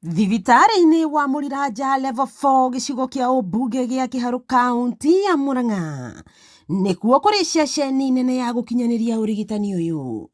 Thibitarĩ-inĩ wa Mũriraja level 4 gĩcigo kĩa ũmbunge gĩa Kiharu kaunti ya Murang'a nĩkuo kũrĩ ceceni nene ya gũkinyanĩria ũrigitani ũyũ.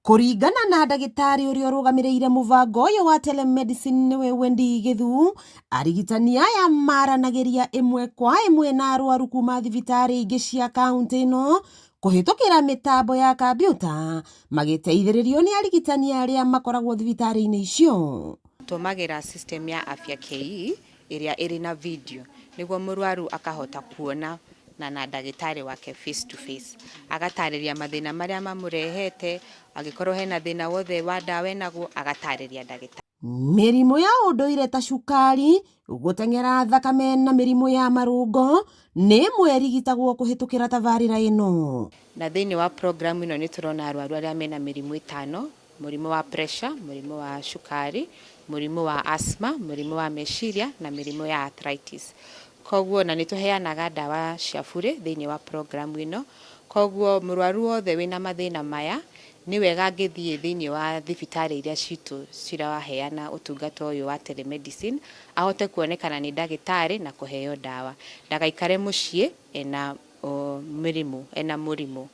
Kũringana na ndagĩtarĩ ũrĩa ũrũgamĩrĩire mũbango ũyũ wa telemedicine nĩwe Wendy Githu, arigitani aya maranagĩria ĩmwe kwa ĩmwe na arwaru kuma thibitarĩ ingĩ cia kaunti ĩno kũhĩtũkĩra mĩtambo ya kambiuta magĩteithĩrĩrio nĩ arigitani arĩa makoragwo thibitarĩ-inĩ icio. Tũmagĩra system ya Afya KE ĩrĩa ĩrĩ na video nĩguo mũrwaru akahota kuona na ndagĩtarĩ wake face to face, agatarĩria mathĩna marĩa mamũrehete, angĩkorwo hena thĩna wothe wa ndawa enaguo agatarĩria ndagĩtarĩ. Mĩrimũ ya ũndũire ta cukari, gũteng'era thakame na mĩrimũ ya marũngo nĩ ĩmwe ĩrigitagwo kũhĩtũkĩra tabarĩra ĩno. Na thĩinĩ wa program ĩno nĩ tũrona arwaru arĩa mena mĩrimũ ĩtano: mũrimũ wa pressure, mũrimũ wa cukari, mũrimũ wa asthma, mũrimũ wa meciria na mĩrimũ ya arthritis. Koguo na nĩ tũheanaga ndawa cia bure thĩinĩ wa program ĩno. Koguo mũrwaru wothe wĩna mathĩna maya nĩ wega angĩthiĩ thĩinĩ wa thibitarĩ iria citũ ciraheana ũtungata ũyũ wa telemedicine, ahote kuonekana nĩ ndagĩtarĩ na kũheo ndawa, ndagaikare mũciĩ ena mũrimũ.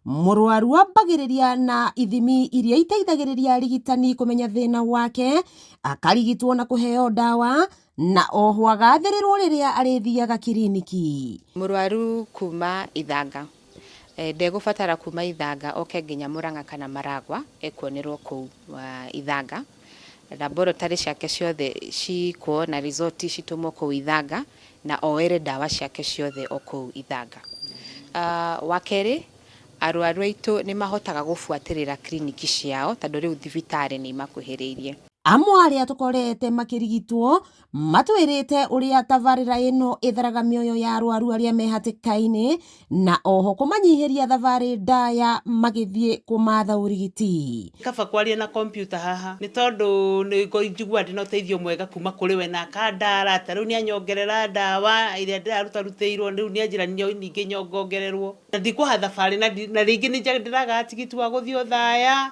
Mũrwaru ambagĩrĩria na ithimi iria iteithagĩrĩria arigitani kũmenya thĩna wake, akarigitwo na kũheo ndawa, na oho agathĩrĩrwo rĩrĩa arĩthiaga kiriniki. Mũrwaru kuma Ithanga ndegũbatara kuma Ithanga oke nginya Murang'a kana Maragwa ekuonerwo kũu Ithanga. Laboratory ciake ciothe cikuo na result citũmwo kũu Ithanga na oere ndawa ciake ciothe o kũu Ithanga. Wakerĩ, arwaru aitũ nĩ mahotaga gũbuatĩrĩra kliniki ciao tondũ rĩu thibitarĩ nĩ imakuhĩrĩirie. Amwe arĩa tũkorete makĩrigitwo matwĩrĩte ũrĩa tabarĩra ĩno ĩtharaga mĩoyo ya arwaru arĩa mehatĩka-inĩ na oho kũmanyihĩria thabarĩ ndaya magĩthiĩ kũmatha ũrigiti. Kaba kwaria na kompyuta haha nĩ tondũ nĩ njigua ndĩ na ũteithio mwega kuma kũrĩ we na akandara ta rĩu nĩ anyongerera ndawa iria ndĩrarutĩirwo, rĩu nĩ anjĩra ningĩ nyongongererwo na ndikũha thabarĩ na rĩngĩ nĩ ndĩraga tigiti wa gũthiĩ Othaya.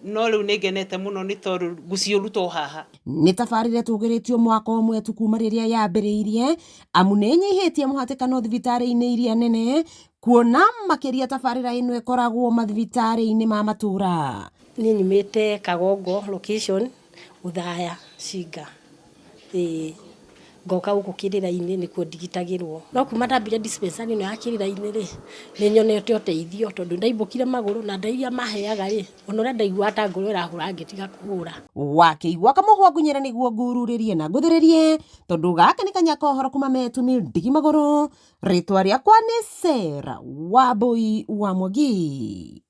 No rĩu nĩ ngenete mũno nĩ tondũ ngũciũruta haha. Nĩ tabarĩra tũgĩrĩtio mwaka ũmwe tu kuma rĩrĩa yambĩrĩirie, amu nĩ nyihĩtie mũhatĩkano thibitarĩ-inĩ iria nene, kuona makĩria tabarĩra ĩno ĩkoragwo mathibitarĩ-inĩ ma matũra. Niĩ nyumĩte Kagongo location Othaya Singa, ngoka gũkũ kĩrĩra-inĩ nĩkuo ndigitagĩrwo. No kuma ndambire dispensary ĩno ya kĩrĩra-inĩ rĩ, nĩ nyonete ũteithio tondũ ndaibũkire magũrũ na ndawa iria maheaga rĩ, ona ũrĩa ndaiguaga ta ngoro ĩrahũra ngĩtiga kũhũra. Wakĩigua kamũhwa ngunyĩra nĩguo ngururĩrie na ngũthĩrĩrie tondũ gaka nĩ kanya kohoro kuma metumi ndigi magũrũ. Rĩtwa rĩakwa nĩ Sarah Wambui wa Mwangi.